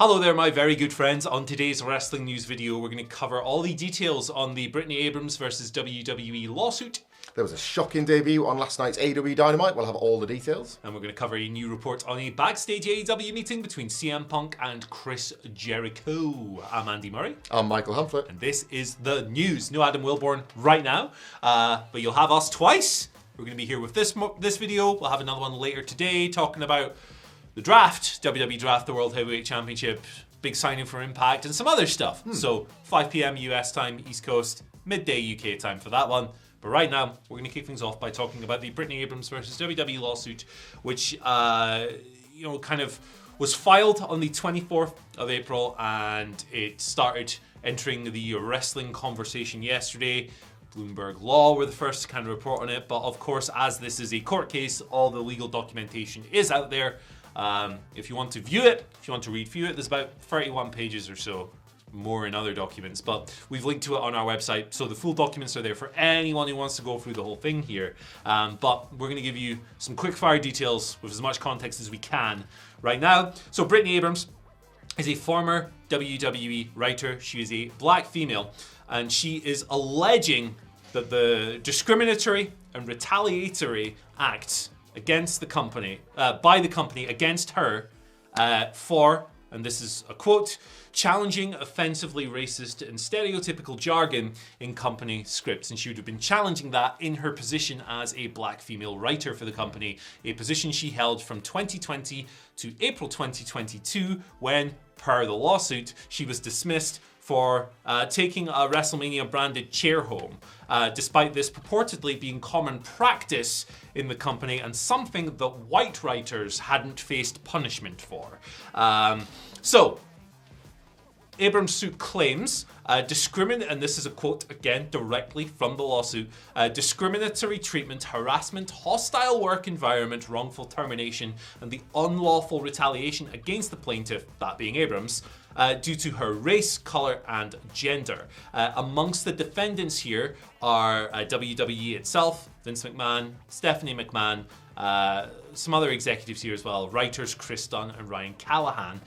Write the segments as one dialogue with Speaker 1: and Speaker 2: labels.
Speaker 1: Hello there, my very good friends. On today's wrestling news video, we're going to cover all the details on the Brittany Abrams versus WWE lawsuit.
Speaker 2: There was a shocking debut on last night's AEW Dynamite. We'll have all the details.
Speaker 1: And we're going to cover a new report on a backstage AEW meeting between CM Punk and Chris Jericho. I'm Andy Murray.
Speaker 2: I'm Michael Humphrey.
Speaker 1: And this is the news. No Adam Wilborn right now, but you'll have us twice. We're going to be here with this video. We'll have another one later today talking about the draft, WWE Draft, the World Heavyweight Championship, big signing for Impact, and some other stuff. So 5 p.m. US time, East Coast, midday UK time for that one. But right now, we're going to kick things off by talking about the Brittany Abrams versus WWE lawsuit, which kind of was filed on the 24th of April, and it started entering the wrestling conversation yesterday. Bloomberg Law were the first to kind of report on it, but of course, as this is a court case, all the legal documentation is out there. If you want to view it, if you want to read through it, there's about 31 pages or so more in other documents, but we've linked to it on our website, so the full documents are there for anyone who wants to go through the whole thing here. But we're going to give you some quick fire details with as much context as we can right now. So Brittany Abrams is a former WWE writer. She is a black female, and she is alleging that the discriminatory and retaliatory acts against the company, by the company against her, for, and this is a quote, challenging offensively racist and stereotypical jargon in company scripts. And she would have been challenging that in her position as a black female writer for the company, a position she held from 2020 to April 2022 when, per the lawsuit, she was dismissed for taking a WrestleMania branded chair home, despite this purportedly being common practice in the company and something that white writers hadn't faced punishment for. So Abrams' suit claims and this is a quote again directly from the lawsuit, discriminatory treatment, harassment, hostile work environment, wrongful termination, and the unlawful retaliation against the plaintiff, that being Abrams, due to her race, color, and gender. Amongst the defendants here are WWE itself, Vince McMahon, Stephanie McMahon, some other executives here as well, writers Chris Dunn and Ryan Callahan.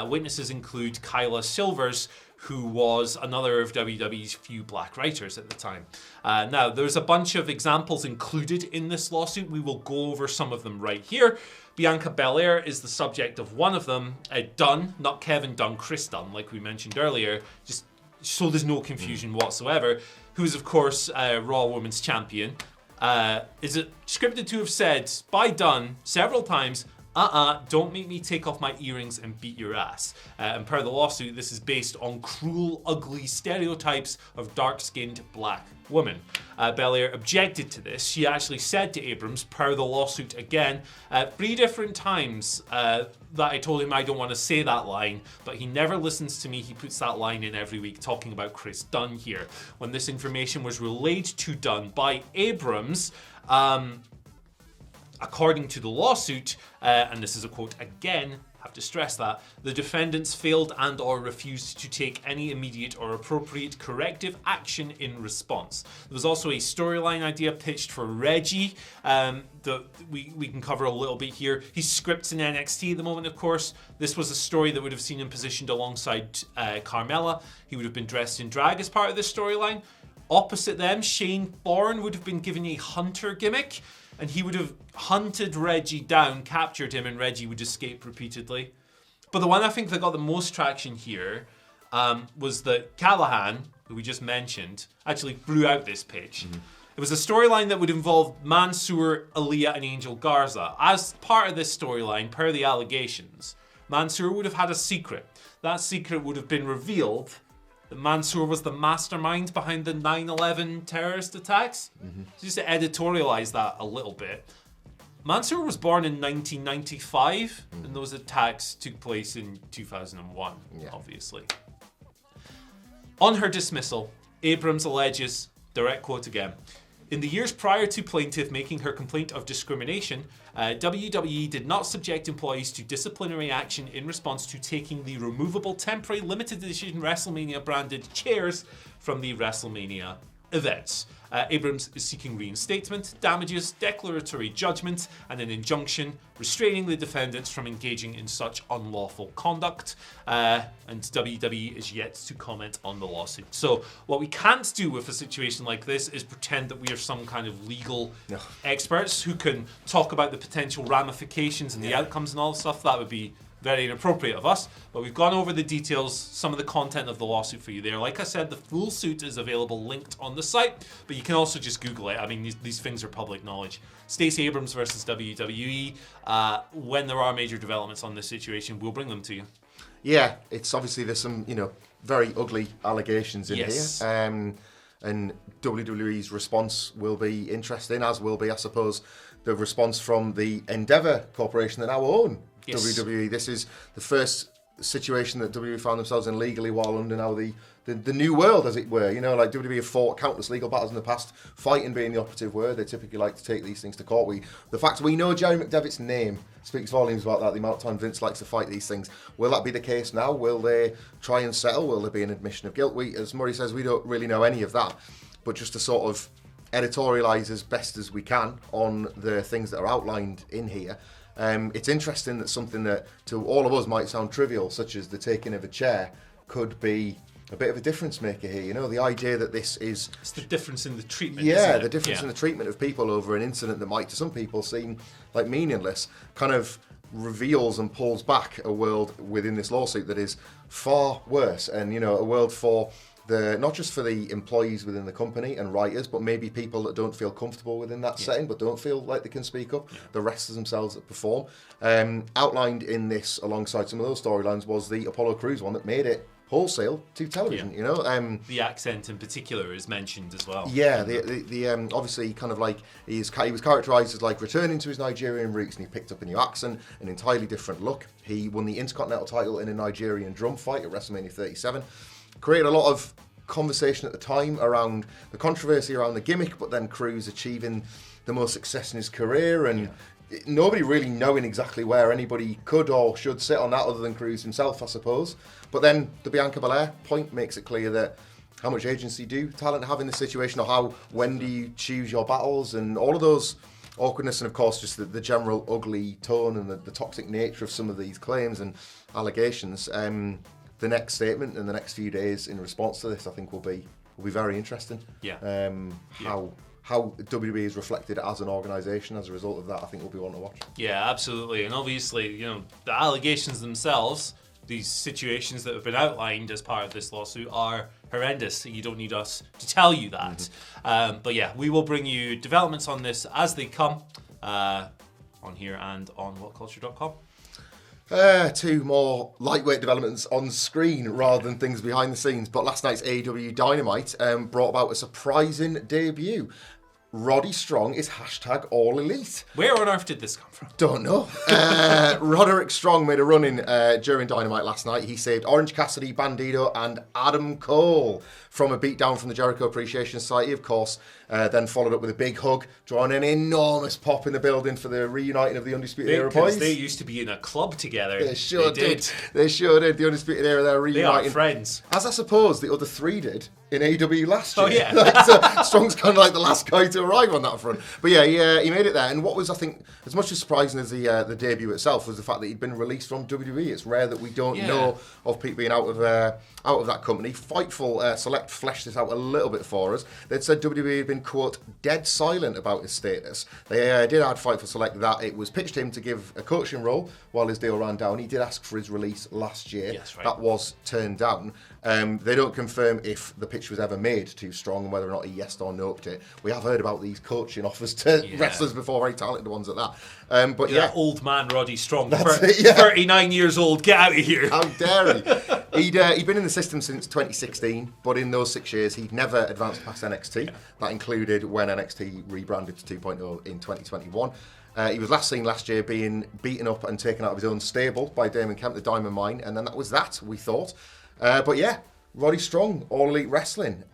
Speaker 1: Witnesses include Kyla Silvers, who was another of WWE's few black writers at the time. Now, there's a bunch of examples included in this lawsuit. We will go over some of them right here. Bianca Belair is the subject of one of them. Dunn, not Kevin Dunn, Chris Dunn, like we mentioned earlier, just so there's no confusion whatsoever, who is, of course, Raw Women's Champion. Is it scripted to have said by Dunn several times, don't make me take off my earrings and beat your ass. And per the lawsuit, this is based on cruel, ugly stereotypes of dark-skinned black women. Belair objected to this. She actually said to Abrams, per the lawsuit again, 3 different times that I told him I don't want to say that line, but he never listens to me. He puts that line in every week, talking about Chris Dunn here. When this information was relayed to Dunn by Abrams, according to the lawsuit, and this is a quote again, have to stress that, the defendants failed and or refused to take any immediate or appropriate corrective action in response. There was also a storyline idea pitched for Reggie that we can cover a little bit here. He scripts in NXT at the moment, of course. This was a story that would have seen him positioned alongside Carmella. He would have been dressed in drag as part of this storyline. Opposite them, Shane Thorne would have been given a hunter gimmick, and he would have hunted Reggie down, captured him, and Reggie would escape repeatedly. But the one I think that got the most traction here was that Callahan, who we just mentioned, actually threw out this pitch. It was a storyline that would involve Mansoor, Aaliyah, and Angel Garza. As part of this storyline, per the allegations, Mansoor would have had a secret. That secret would have been revealed that Mansoor was the mastermind behind the 9/11 terrorist attacks. Just to editorialize that a little bit. Mansoor was born in 1995, and those attacks took place in 2001, obviously. On her dismissal, Abrams alleges, direct quote again, in the years prior to plaintiff making her complaint of discrimination, WWE did not subject employees to disciplinary action in response to taking the removable temporary limited edition WrestleMania branded chairs from the WrestleMania events. Abrams is seeking reinstatement, damages, declaratory judgment, and an injunction restraining the defendants from engaging in such unlawful conduct. And WWE is yet to comment on the lawsuit. So what we can't do with a situation like this is pretend that we are some kind of legal experts who can talk about the potential ramifications and the outcomes and all the stuff. That would be very inappropriate of us, but we've gone over the details, some of the content of the lawsuit for you there. Like I said, the full suit is available linked on the site, but you can also just Google it. I mean, these things are public knowledge. Stacey Abrams versus WWE. When there are major developments on this situation, we'll bring them to you.
Speaker 2: Yeah, it's obviously there's some, very ugly allegations in here. And WWE's response will be interesting, as will be, I suppose, the response from the Endeavour Corporation that now own WWE. This is the first situation that WWE found themselves in legally while under now the new world, as it were. Like WWE have fought countless legal battles in the past, fighting being the operative word. They typically like to take these things to court. The fact we know Jerry McDevitt's name speaks volumes about that, the amount of time Vince likes to fight these things. Will that be the case now? Will they try and settle? Will there be an admission of guilt? As Murray says, we don't really know any of that. But just to sort of editorialise as best as we can on the things that are outlined in here, it's interesting that something that to all of us might sound trivial, such as the taking of a chair, could be a bit of a difference maker here. The idea that this is...
Speaker 1: It's the difference in the treatment,
Speaker 2: Yeah,
Speaker 1: isn't it?
Speaker 2: the difference in the treatment of people over an incident that might to some people seem like meaningless, kind of reveals and pulls back a world within this lawsuit that is far worse, and a world for not just for the employees within the company and writers, but maybe people that don't feel comfortable within that setting, but don't feel like they can speak up, the wrestlers themselves that perform. Outlined in this alongside some of those storylines was the Apollo Crews one that made it wholesale to television.
Speaker 1: The accent in particular is mentioned as well.
Speaker 2: Yeah, the obviously kind of like he was characterised as like returning to his Nigerian roots, and he picked up a new accent, an entirely different look. He won the Intercontinental title in a Nigerian drum fight at WrestleMania 37. Created a lot of conversation at the time around the controversy around the gimmick, but then Crews achieving the most success in his career, and nobody really knowing exactly where anybody could or should sit on that other than Crews himself, I suppose. But then the Bianca Belair point makes it clear that how much agency do talent have in this situation, or when do you choose your battles, and all of those awkwardness, and of course just the general ugly tone and the toxic nature of some of these claims and allegations. The next statement in the next few days in response to this, I think, will be very interesting. How WWE is reflected as an organisation as a result of that, I think, will be one to watch.
Speaker 1: Yeah, absolutely. And obviously, the allegations themselves, these situations that have been outlined as part of this lawsuit, are horrendous. You don't need us to tell you that. But yeah, we will bring you developments on this as they come on here and on WhatCulture.com.
Speaker 2: Two more lightweight developments on screen rather than things behind the scenes. But last night's AEW Dynamite brought about a surprising debut. Roddy Strong is #All Elite.
Speaker 1: Where on earth did this come from?
Speaker 2: Don't know. Roderick Strong made a run in during Dynamite last night. He saved Orange Cassidy, Bandito, and Adam Cole from a beatdown from the Jericho Appreciation Society, of course. Then followed up with a big hug, drawing an enormous pop in the building for the reuniting of the Undisputed Era boys.
Speaker 1: They used to be in a club together.
Speaker 2: They sure did. They sure did. The Undisputed Era, they're reuniting.
Speaker 1: They are friends.
Speaker 2: As I suppose the other three did in AEW last year.
Speaker 1: Oh, yeah.
Speaker 2: So Strong's kind of like the last guy to arrive on that front. But yeah, he made it there. And what was, I think, as much as surprising as the debut itself was the fact that he'd been released from WWE. It's rare that we don't know of people being out of that company. Fightful Select fleshed this out a little bit for us. They'd said WWE had been, quote, dead silent about his status. They did add Fightful Select that it was pitched to him to give a coaching role while his deal ran down. He did ask for his release last year.
Speaker 1: Yes, right.
Speaker 2: That was turned down. They don't confirm if the pitch was ever made to Strong and whether or not he yes or no'd it. We have heard about these coaching offers to wrestlers before, very talented ones at that. But
Speaker 1: yeah, old man Roddy Strong,
Speaker 2: 39
Speaker 1: years old, get out of here.
Speaker 2: How dare he? He'd been in the system since 2016, but in those 6 years he'd never advanced past NXT. That included when NXT rebranded to 2.0 in 2021. He was last seen last year being beaten up and taken out of his own stable by Damon Kemp, the Diamond Mine, and then that was that, we thought. But yeah, Roddy Strong, All Elite Wrestling.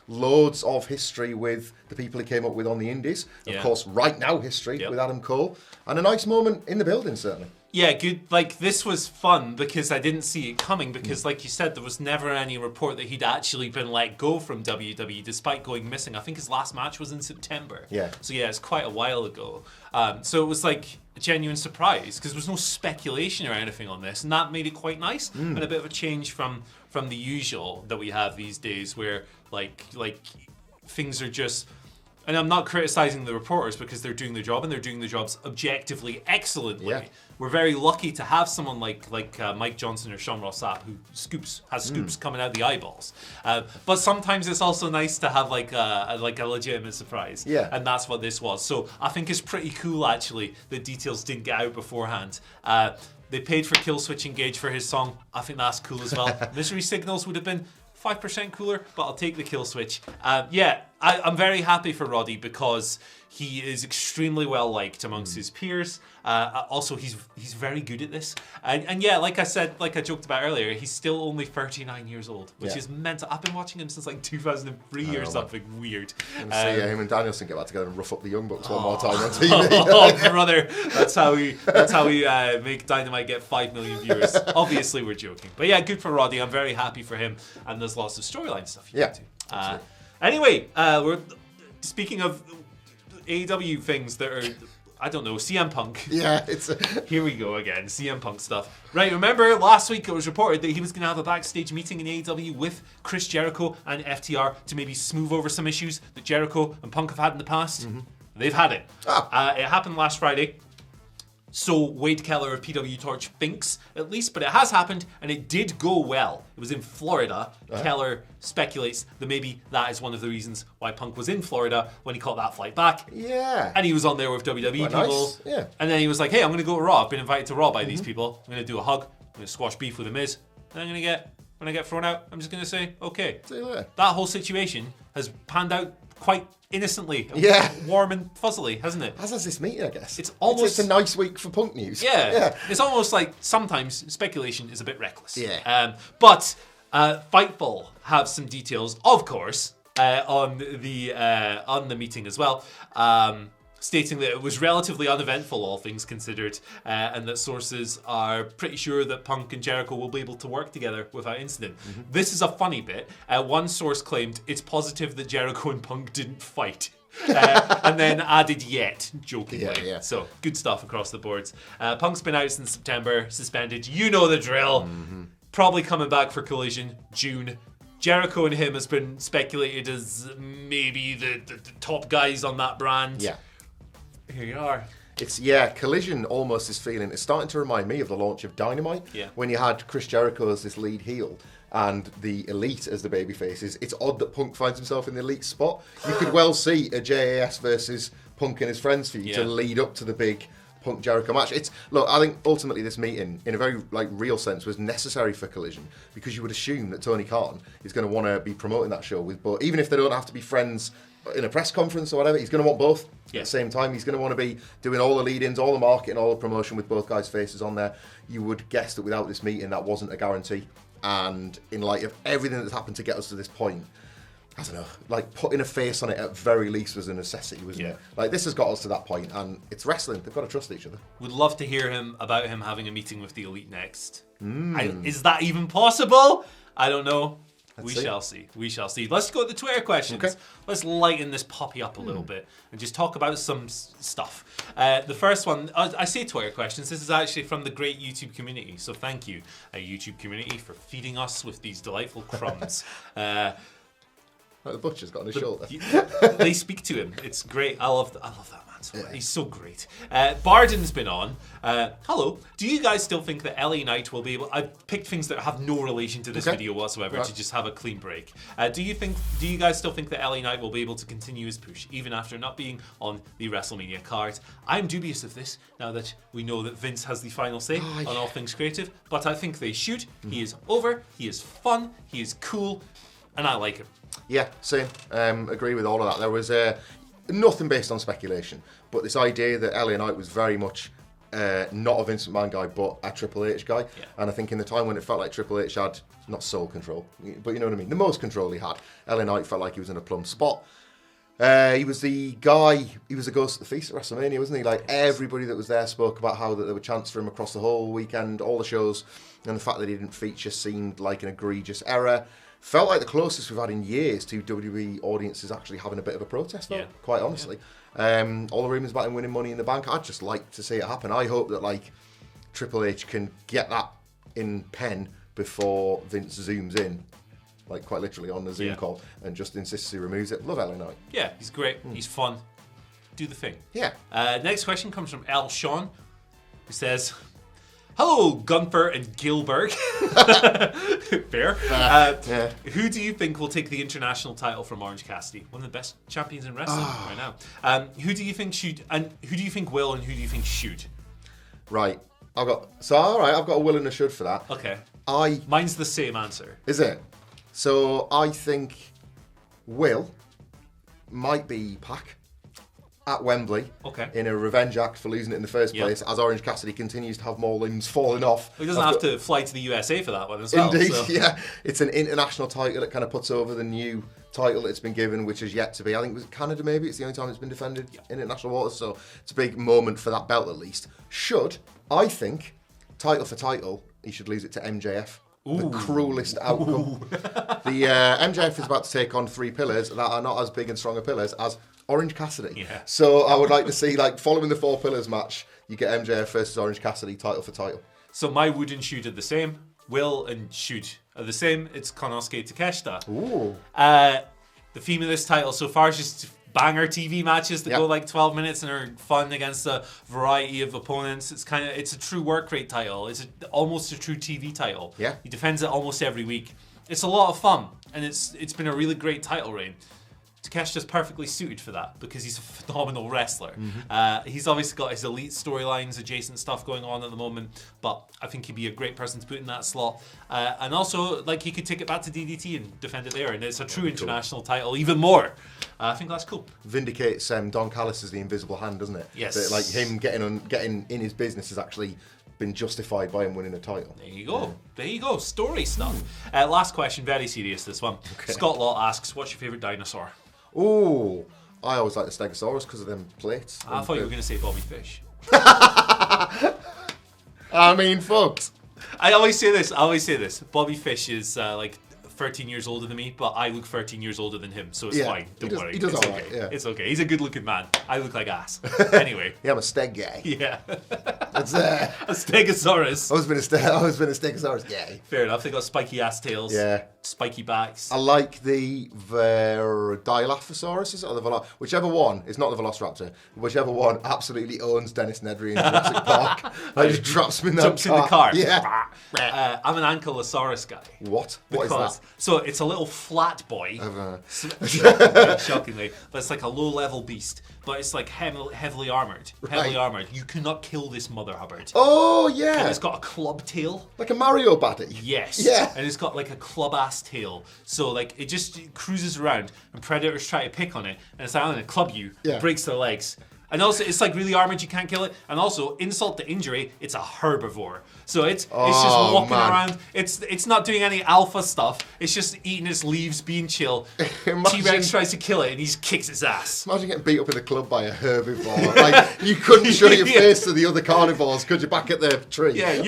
Speaker 2: Loads of history with the people he came up with on the Indies. Of course, right now history with Adam Cole. And a nice moment in the building, certainly.
Speaker 1: Yeah, good. Like, this was fun because I didn't see it coming because, like you said, there was never any report that he'd actually been let go from WWE despite going missing. I think his last match was in September.
Speaker 2: Yeah.
Speaker 1: So, yeah, it's quite a while ago. So it was like a genuine surprise because there was no speculation or anything on this, and that made it quite nice and a bit of a change from the usual that we have these days where, like things are just... And I'm not criticizing the reporters because they're doing their job and they're doing their jobs objectively excellently.
Speaker 2: Yeah.
Speaker 1: We're very lucky to have someone like Mike Johnson or Sean Ross Sapp who has scoops coming out the eyeballs. But sometimes it's also nice to have like a legitimate surprise.
Speaker 2: Yeah.
Speaker 1: And that's what this was. So I think it's pretty cool actually that details didn't get out beforehand. They paid for Killswitch Engage for his song. I think that's cool as well. Misery Signals would have been 5% cooler, but I'll take the kill switch. I'm very happy for Roddy because he is extremely well liked amongst his peers. Also, he's very good at this. And yeah, like I said, like I joked about earlier, he's still only 39 years old, which is mental. I've been watching him since like 2003 or something weird.
Speaker 2: See him and Danielson get back together and rough up the Young Bucks one more time on TV.
Speaker 1: Oh, brother, that's how we make Dynamite get 5 million viewers. Obviously, we're joking, but yeah, good for Roddy. I'm very happy for him, and there's lots of storyline stuff you can do. Anyway, we're speaking of AEW things that are, I don't know, CM Punk.
Speaker 2: Yeah,
Speaker 1: Here we go again, CM Punk stuff. Right, remember last week it was reported that he was going to have a backstage meeting in AEW with Chris Jericho and FTR to maybe smooth over some issues that Jericho and Punk have had in the past. They've had it. It happened last Friday. So Wade Keller of PW Torch thinks, at least, but it has happened, and it did go well. It was in Florida. Keller speculates that maybe that is one of the reasons why Punk was in Florida when he caught that flight back.
Speaker 2: Yeah.
Speaker 1: And he was on there with WWE people.
Speaker 2: Nice. Yeah.
Speaker 1: And then he was like, hey, I'm going to go to Raw. I've been invited to Raw by these people. I'm going to do a hug. I'm going to squash beef with The Miz. And when I get thrown out, I'm just going to say, okay.
Speaker 2: See you later.
Speaker 1: That whole situation has panned out quite innocently, warm and fuzzily, hasn't it?
Speaker 2: As has this meeting, I guess.
Speaker 1: It's almost
Speaker 2: a nice week for Punk news.
Speaker 1: Yeah. It's almost like sometimes speculation is a bit reckless.
Speaker 2: Yeah.
Speaker 1: But Fightful have some details, of course, on the meeting as well. Stating that it was relatively uneventful, all things considered, and that sources are pretty sure that Punk and Jericho will be able to work together without incident. This is a funny bit. One source claimed it's positive that Jericho and Punk didn't fight. And then added yet, jokingly.
Speaker 2: Yeah.
Speaker 1: So, good stuff across the boards. Punk's been out since September, suspended. You know the drill. Probably coming back for Collision, June. Jericho and him has been speculated as maybe the top guys on that brand.
Speaker 2: Yeah.
Speaker 1: Here you are.
Speaker 2: Collision almost is feeling, it's starting to remind me of the launch of Dynamite.
Speaker 1: Yeah.
Speaker 2: When you had Chris Jericho as this lead heel and the Elite as the baby faces. It's odd that Punk finds himself in the Elite spot. You could well see a JAS versus Punk and his friends feud to lead up to the big Punk Jericho match. I think ultimately this meeting, in a very real sense, was necessary for Collision because you would assume that Tony Khan is going to want to be promoting that show with both, even if they don't have to be friends in a press conference or whatever. He's going to want both at the same time. He's going to want to be doing all the lead-ins, all the marketing, all the promotion with both guys' faces on there. You would guess that without this meeting, that wasn't a guarantee. And in light of everything that's happened to get us to this point, I don't know, putting a face on it at very least was a necessity, wasn't it? This has got us to that point, and it's wrestling. They've got to trust each other.
Speaker 1: Would love to hear about him having a meeting with the Elite next. Is that even possible? I don't know. We shall see. Let's go to the Twitter questions.
Speaker 2: Okay.
Speaker 1: Let's lighten this puppy up a little bit and just talk about some stuff. The first one, I say Twitter questions. This is actually from the great YouTube community. So thank you, YouTube community, for feeding us with these delightful crumbs.
Speaker 2: The butcher's got on his shoulder.
Speaker 1: They speak to him. It's great. I love that man. He's so great. Barden's been on. Hello. Do you guys still think that LA Knight will be able... I've picked things that have no relation to this video whatsoever to just have a clean break. Do you guys still think that LA Knight will be able to continue his push even after not being on the WrestleMania card? I'm dubious of this now that we know that Vince has the final say on all things creative, but I think they should. He is over. He is fun. He is cool. And I like him.
Speaker 2: Yeah, same. Agree with all of that. There was nothing based on speculation, but this idea that LA Knight was very much not a Vince McMahon guy, but a Triple H guy. Yeah. And I think in the time when it felt like Triple H had, not sole control, but you know what I mean, the most control he had, LA Knight felt like he was in a plum spot. He was the guy, he was a ghost at the feast at WrestleMania, wasn't he? Like, everybody that was there spoke about how that there were chants for him across the whole weekend, all the shows, and the fact that he didn't feature seemed like an egregious error. Felt like the closest we've had in years to WWE audiences actually having a bit of a protest, though, quite honestly. All the rumours about him winning Money in the Bank, I'd just like to see it happen. I hope that, like, Triple H can get that in pen before Vince zooms in, like quite literally on the Zoom call, and just insists he removes it. Love LA Knight.
Speaker 1: Yeah, he's great. He's fun. Do the thing.
Speaker 2: Yeah.
Speaker 1: Next question comes from L. Sean, who says, "Hello, Gunther and Gilbert." Fair. Who do you think will take the international title from Orange Cassidy? One of the best champions in wrestling right now. Who do you think should, and who do you think will, and who do you think should?
Speaker 2: Right. I've got a will and a should for that.
Speaker 1: Okay. Mine's the same answer.
Speaker 2: Is it? So I think Will might be Pac at Wembley in a revenge act for losing it in the first place, as Orange Cassidy continues to have more limbs falling off.
Speaker 1: He doesn't have to fly to the USA for that one as well.
Speaker 2: Indeed, yeah. It's an international title that kind of puts over the new title that's been given, which is yet to be. I think it was Canada, maybe. It's the only time it's been defended in international waters, so it's a big moment for that belt at least. I think, title for title, he should lose it to MJF. The cruelest outcome. The MJF is about to take on 3 pillars that are not as big and strong a pillars as Orange Cassidy.
Speaker 1: Yeah.
Speaker 2: So I would like to see, like, following the 4 pillars match, you get MJF versus Orange Cassidy, title for title.
Speaker 1: So my would and should are the same. Will and should are the same. It's Konosuke Takeshita.
Speaker 2: Ooh.
Speaker 1: The theme of this title so far is just banger TV matches that go like 12 minutes and are fun against a variety of opponents. It's a true work rate title. It's almost a true TV title.
Speaker 2: Yeah.
Speaker 1: He defends it almost every week. It's a lot of fun, and it's been a really great title reign. Takeshita's perfectly suited for that because he's a phenomenal wrestler. He's obviously got his elite storylines, adjacent stuff going on at the moment, but I think he'd be a great person to put in that slot. And also, like, he could take it back to DDT and defend it there, and it's a true international title even more. I think that's cool.
Speaker 2: Vindicates Don Callis as the invisible hand, doesn't it?
Speaker 1: Yes.
Speaker 2: That, like, him getting in his business has actually been justified by him winning a title.
Speaker 1: There you go. There you go. Story stuff. Last question, very serious this one. Okay. Scott Law asks, what's your favourite dinosaur?
Speaker 2: Oh, I always like the Stegosaurus because of them plates.
Speaker 1: I thought you were going to say Bobby Fish.
Speaker 2: I mean, folks.
Speaker 1: I always say this. Bobby Fish is like 13 years older than me, but I look 13 years older than him, so it's fine. Don't worry.
Speaker 2: He does
Speaker 1: it's
Speaker 2: all
Speaker 1: okay.
Speaker 2: right, yeah.
Speaker 1: It's okay. He's a good-looking man. I look like ass. Anyway.
Speaker 2: Yeah, I'm a steg guy.
Speaker 1: Yeah.
Speaker 2: That's
Speaker 1: a Stegosaurus.
Speaker 2: I was been a Stegosaurus guy.
Speaker 1: Fair enough. They got spiky ass tails.
Speaker 2: Yeah.
Speaker 1: Spiky backs.
Speaker 2: I like the Dilophosaurus, is it? Or the whichever one is not the Velociraptor. Whichever one absolutely owns Dennis Nedry in Jurassic Park. I just drops him in
Speaker 1: Jumps in the car.
Speaker 2: Yeah.
Speaker 1: I'm an Ankylosaurus guy.
Speaker 2: What? What is that?
Speaker 1: So it's a little flat boy. Shockingly. But it's like a low-level beast. But it's like heavily armoured. Heavily armoured. You cannot kill this Mother Hubbard.
Speaker 2: Oh, yeah.
Speaker 1: And it's got a club tail.
Speaker 2: Like a Mario baddie.
Speaker 1: Yes.
Speaker 2: Yeah.
Speaker 1: And it's got like a club-ass tail. So like it just cruises around and predators try to pick on it. And it's like, I'm going to club you.
Speaker 2: Yeah.
Speaker 1: Breaks their legs. And also, it's like really armoured, you can't kill it. And also, insult to injury, it's a herbivore. So it's just walking around. It's not doing any alpha stuff. It's just eating its leaves, being chill. T-Rex tries to kill it, and he just kicks its ass.
Speaker 2: Imagine getting beat up in the club by a herbivore. Like, you couldn't show your face to the other carnivores, could you, back at the tree?
Speaker 1: Yeah,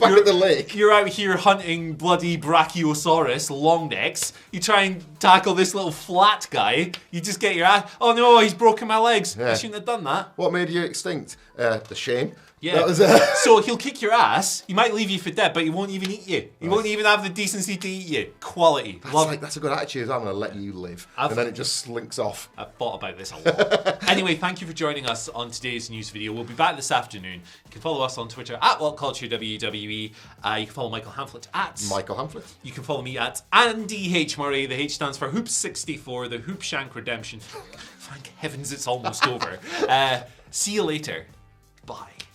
Speaker 2: back at the lake.
Speaker 1: You're out here hunting bloody Brachiosaurus, long necks. You try and tackle this little flat guy. You just get your ass. Oh no, he's broken my legs. I shouldn't have done that.
Speaker 2: What made you extinct? The shame.
Speaker 1: Yeah. So he'll kick your ass. He might leave you for dead, but he won't even eat you. He won't even have the decency to eat you. Quality.
Speaker 2: That's a good attitude. I'm going to let you live. And then it just slinks off.
Speaker 1: I've thought about this a lot. Anyway, thank you for joining us on today's news video. We'll be back this afternoon. You can follow us on Twitter at WhatCulture WWE. You can follow Michael Hamflet at
Speaker 2: Michael Hamflet.
Speaker 1: You can follow me at Andy H. Murray. The H stands for Hoops64, the Hoopshank Redemption. Thank heavens it's almost over. See you later. Bye.